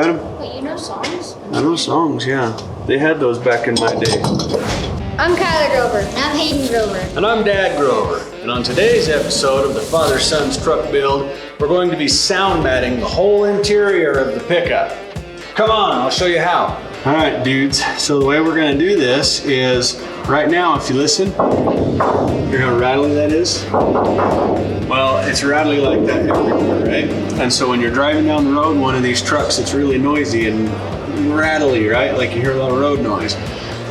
got them? Wait, you know songs? I know songs, yeah. They had those back in my day. I'm Kyler Grover. And I'm Hayden Grover. And I'm Dad Grover. And on today's episode of the Father Son's Truck Build, we're going to be sound matting the whole interior of the pickup. Come on, I'll show you how. All right, dudes. So the way we're gonna do this is, right now, if you listen, hear how rattly that is? Well, it's rattly like that everywhere, right? And so when you're driving down the road, one of these trucks, it's really noisy and rattly, right? Like you hear a lot of road noise.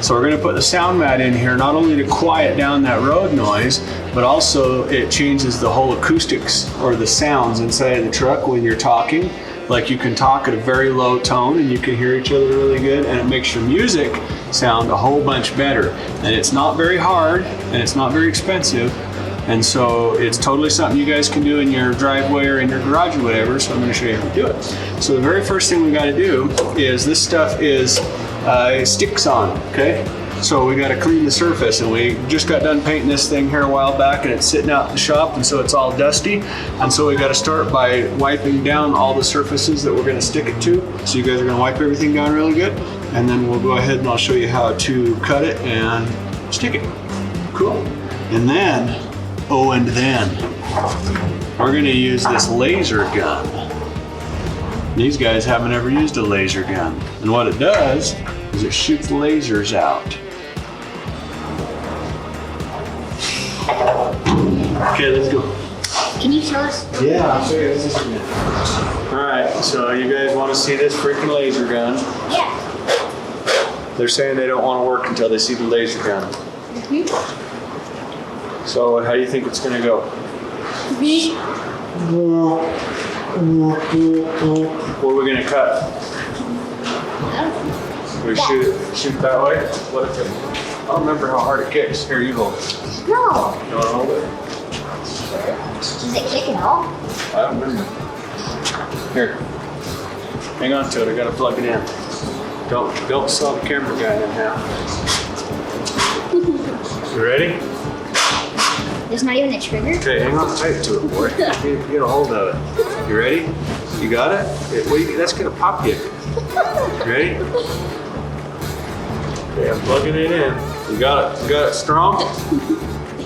So we're gonna put the sound mat in here, not only to quiet down that road noise, but also it changes the whole acoustics or the sounds inside of the truck when you're talking. Like you can talk at a very low tone and you can hear each other really good, and it makes your music sound a whole bunch better. And it's not very hard and it's not very expensive. And so it's totally something you guys can do in your driveway or in your garage or whatever. So I'm gonna show you how to do it. So the very first thing we gotta do is, this stuff is sticks on, okay? So we gotta clean the surface, and we just got done painting this thing here a while back, and it's sitting out in the shop, and so it's all dusty. And so we gotta start by wiping down all the surfaces that we're gonna stick it to. So you guys are gonna wipe everything down really good, and then we'll go ahead and I'll show you how to cut it and stick it. Cool. And then, we're gonna use this laser gun. These guys haven't ever used a laser gun. And what it does is it shoots lasers out. Okay, let's go. Can you show us? Yeah, I'll show you this again. All right, so you guys want to see this freaking laser gun? Yeah. They're saying they don't want to work until they see the laser gun. So how do you think it's going to go? What are we going to cut? We shoot that way? What if it, I don't remember how hard it kicks. Here, you hold it. No. You want to hold it? Does it kick at all? I don't remember. Here. Hang on to it. I gotta plug it in. Don't saw the camera guy in half. You ready? There's not even a trigger? Okay, hang on tight to it, boy. Get a hold of it. You ready? You got it? Wait, that's gonna pop you. Ready? Okay, I'm plugging it in. You got it? You got it strong?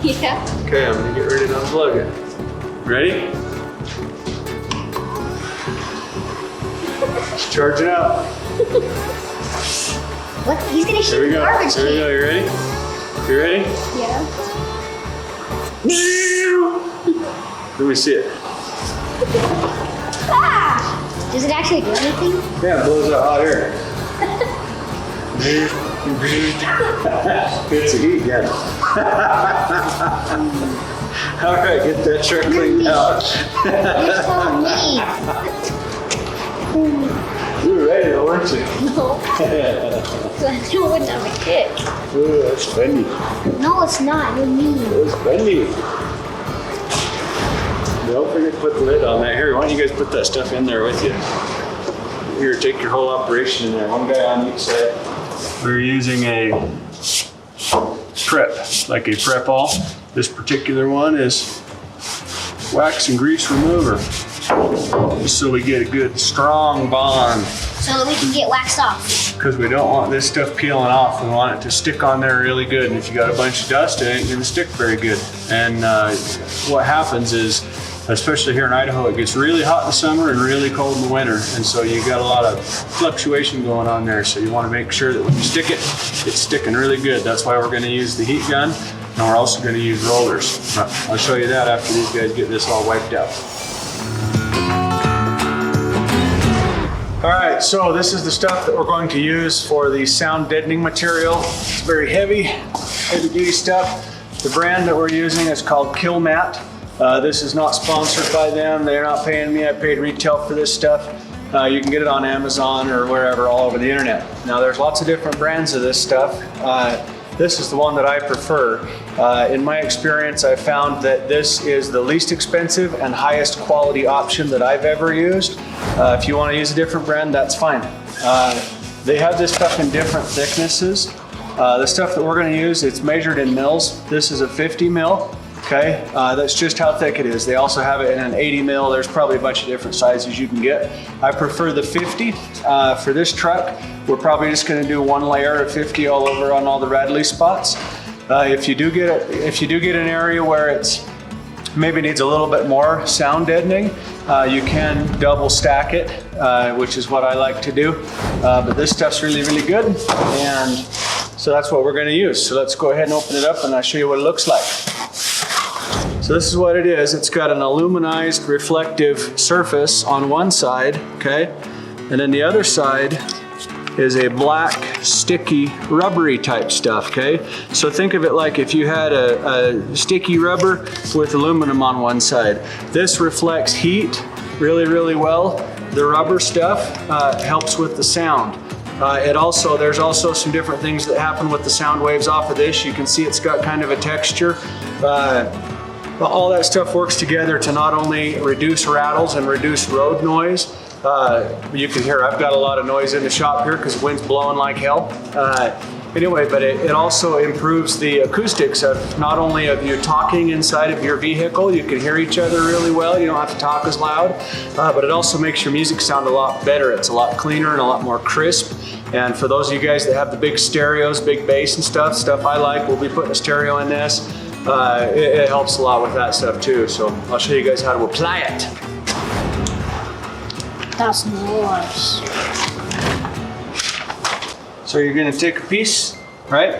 Yeah. Okay, I'm gonna get ready to unplug it. Ready? It's charging up. What? He's gonna Here shoot we the go. garbage Here we go. You ready? You ready? Yeah. Let me see it. Ah! Does it actually do anything? Yeah, it blows out hot air. It's a heat gun. All right, get that truck cleaned out. You're telling me. You were ready though, weren't you? No. I wouldn't have a kick. Ooh, that's bendy. No, it's not. You're mean. That's bendy. Don't forget to put the lid on that. Here, why don't you guys put that stuff in there with you? Here, take your whole operation in there. One guy on each side. We're using a prep, like a prep-all. This particular one is wax and grease remover. Just so we get a good strong bond. So that we can get waxed off. Because we don't want this stuff peeling off. We want it to stick on there really good. And if you got a bunch of dust, it ain't gonna stick very good. And what happens is, especially here in Idaho, it gets really hot in the summer and really cold in the winter. And so you got a lot of fluctuation going on there. So you want to make sure that when you stick it, it's sticking really good. That's why we're going to use the heat gun. And we're also going to use rollers. I'll show you that after these guys get this all wiped out. All right, so this is the stuff that we're going to use for the sound deadening material. It's very heavy duty stuff. The brand that we're using is called Killmat. This is not sponsored by them. They're not paying me. I paid retail for this stuff. You can get it on Amazon or wherever, all over the internet. Now there's lots of different brands of this stuff. This is the one that I prefer. In my experience, I found that this is the least expensive and highest quality option that I've ever used. If you want to use a different brand, that's fine. They have this stuff in different thicknesses. The stuff that we're going to use, it's measured in mils. This is a 50 mil. Okay, that's just how thick it is. They also have it in an 80 mil. There's probably a bunch of different sizes you can get. I prefer the 50 for this truck. We're probably just going to do one layer of 50 all over on all the Radley spots. If you do get an area where it's maybe needs a little bit more sound deadening, you can double stack it, which is what I like to do. But this stuff's really, really good, and so that's what we're going to use. So let's go ahead and open it up and I'll show you what it looks like. So this is what it is. It's got an aluminized reflective surface on one side, okay? And then the other side is a black, sticky, rubbery type stuff, okay? So think of it like if you had a sticky rubber with aluminum on one side. This reflects heat really, really well. The rubber stuff helps with the sound. There's also some different things that happen with the sound waves off of this. You can see it's got kind of a texture. All that stuff works together to not only reduce rattles and reduce road noise. You can hear I've got a lot of noise in the shop here because the wind's blowing like hell. Anyway, but it also improves the acoustics of not only of you talking inside of your vehicle, you can hear each other really well, you don't have to talk as loud, but it also makes your music sound a lot better. It's a lot cleaner and a lot more crisp. And for those of you guys that have the big stereos, big bass and stuff I like, we'll be putting a stereo in this. It helps a lot with that stuff too. So I'll show you guys how to apply it. That's nice. So you're gonna take a piece, right?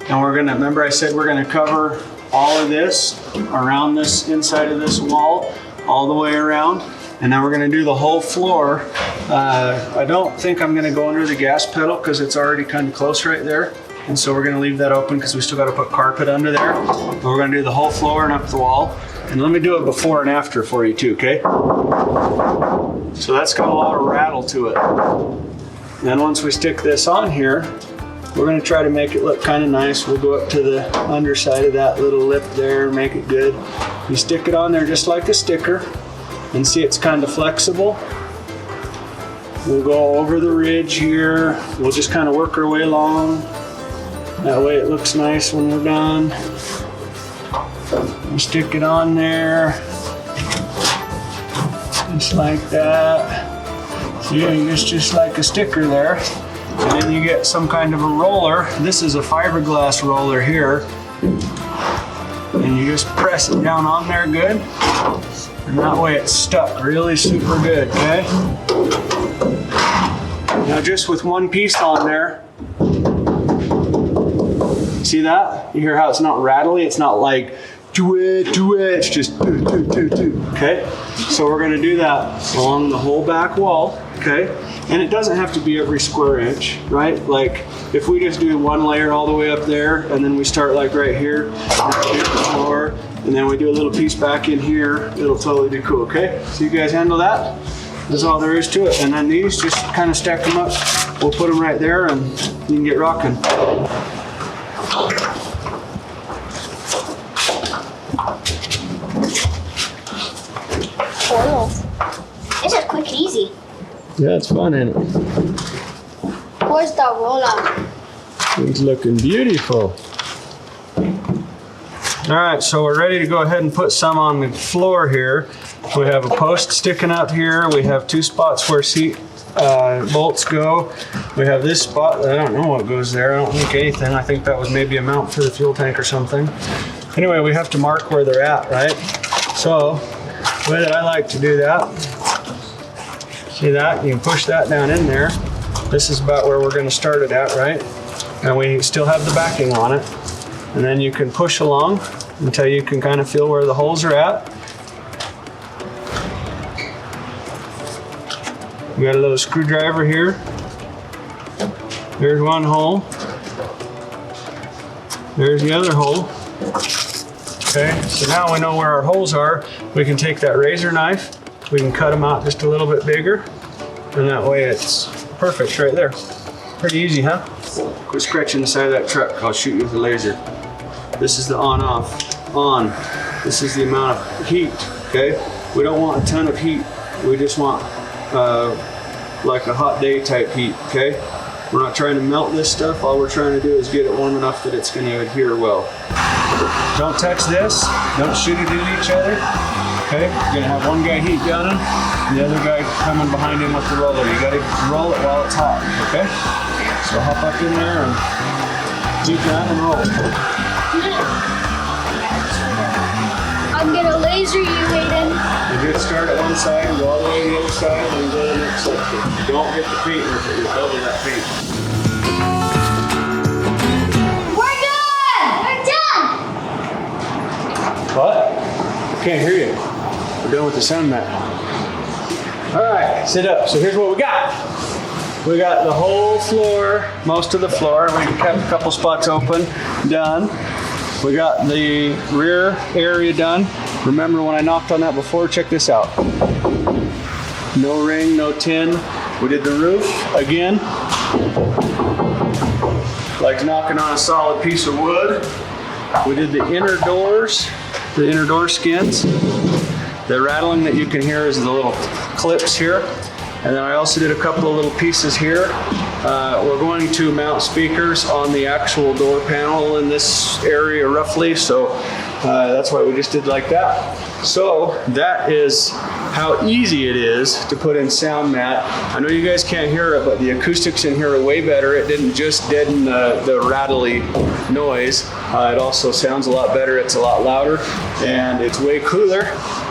And we're gonna, remember I said we're gonna cover all of this around this, inside of this wall, all the way around. And then we're gonna do the whole floor. I don't think I'm gonna go under the gas pedal because it's already kind of close right there. And so we're gonna leave that open because we still gotta put carpet under there. But we're gonna do the whole floor and up the wall. And let me do it before and after for you too, okay? So that's got a lot of rattle to it. And then once we stick this on here, we're gonna try to make it look kind of nice. We'll go up to the underside of that little lip there, make it good. You stick it on there just like a sticker and see it's kind of flexible. We'll go over the ridge here. We'll just kind of work our way along. That way it looks nice when we're done. We'll stick it on there. Just like that. So yeah, it's just like a sticker there. And then you get some kind of a roller. This is a fiberglass roller here. And you just press it down on there good. And that way it's stuck really super good, okay? Now just with one piece on there, see that? You hear how it's not rattly? It's not like, do it, it's just do. Okay? So we're gonna do that along the whole back wall, okay? And it doesn't have to be every square inch, right? Like if we just do one layer all the way up there and then we start like right here, the floor, and then we do a little piece back in here, it'll totally be cool, okay? So you guys handle that? That's all there is to it. And then these, just kind of stack them up. We'll put them right there and you can get rocking. Cool. This is quick and easy. Yeah, it's fun, ain't it? Where's the roller? It's looking beautiful. All right, so we're ready to go ahead and put some on the floor here. We have a post sticking up here. We have two spots where seat bolts go. We have this spot, I don't know what goes there. I don't think anything. I think that was maybe a mount for the fuel tank or something. Anyway, we have to mark where they're at, right? So, the way that I like to do that, see that? You can push that down in there. This is about where we're gonna start it at, right? And we still have the backing on it. And then you can push along until you can kind of feel where the holes are at. We got a little screwdriver here. There's one hole. There's the other hole. Okay, so now we know where our holes are. We can take that razor knife. We can cut them out just a little bit bigger. And that way it's perfect right there. Pretty easy, huh? Quit scratching the side of that truck. I'll shoot you with a laser. This is the on-off. On. This is the amount of heat, okay? We don't want a ton of heat. We just want like a hot day type heat, okay? We're not trying to melt this stuff. All we're trying to do is get it warm enough that it's going to adhere well. Don't touch this. Don't shoot it at each other. Okay, you're gonna have one guy heat gunning, and the other guy coming behind him with the roller. You gotta roll it while it's hot, okay? So hop up in there and heat gun and roll. I'm gonna laser you, Aiden. You just start at one side and go all the way to the other side and then go to the next section. Don't get the feet with it, you're building that feet. We're done! We're done! What? Can't hear you. We're done with the sound mat. All right, sit up. So here's what we got. We got the whole floor, most of the floor. We kept a couple spots open, done. We got the rear area done. Remember when I knocked on that before? Check this out. No ring, no tin. We did the roof again. Like knocking on a solid piece of wood. We did the inner doors, the inner door skins. The rattling that you can hear is the little clips here. And then I also did a couple of little pieces here. We're going to mount speakers on the actual door panel in this area roughly, so that's why we just did like that. So that is how easy it is to put in sound mat. I know you guys can't hear it, but the acoustics in here are way better. It didn't just deaden the rattly noise. It also sounds a lot better. It's a lot louder and it's way cooler.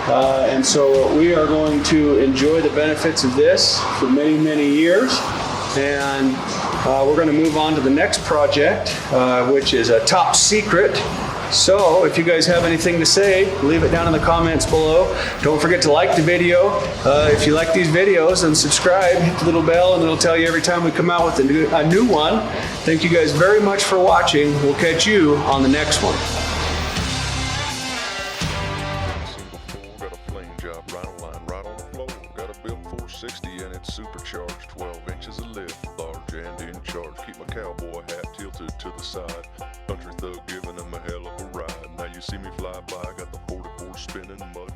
And so we are going to enjoy the benefits of this for many, many years. And we're going to move on to the next project, which is a top secret. So if you guys have anything to say, leave it down in the comments below. Don't forget to like the video. If you like these videos, then subscribe, hit the little bell, and it'll tell you every time we come out with a new one. Thank you guys very much for watching. We'll catch you on the next one. Got a flame job, right on line, right on the floor. Got a built 460 and it's supercharged. 12 inches of lift, large and in charge. Keep my cowboy hat tilted to the side. Country thug giving him a hell of a ride. Now you see me fly by, got the 44 spinning mud.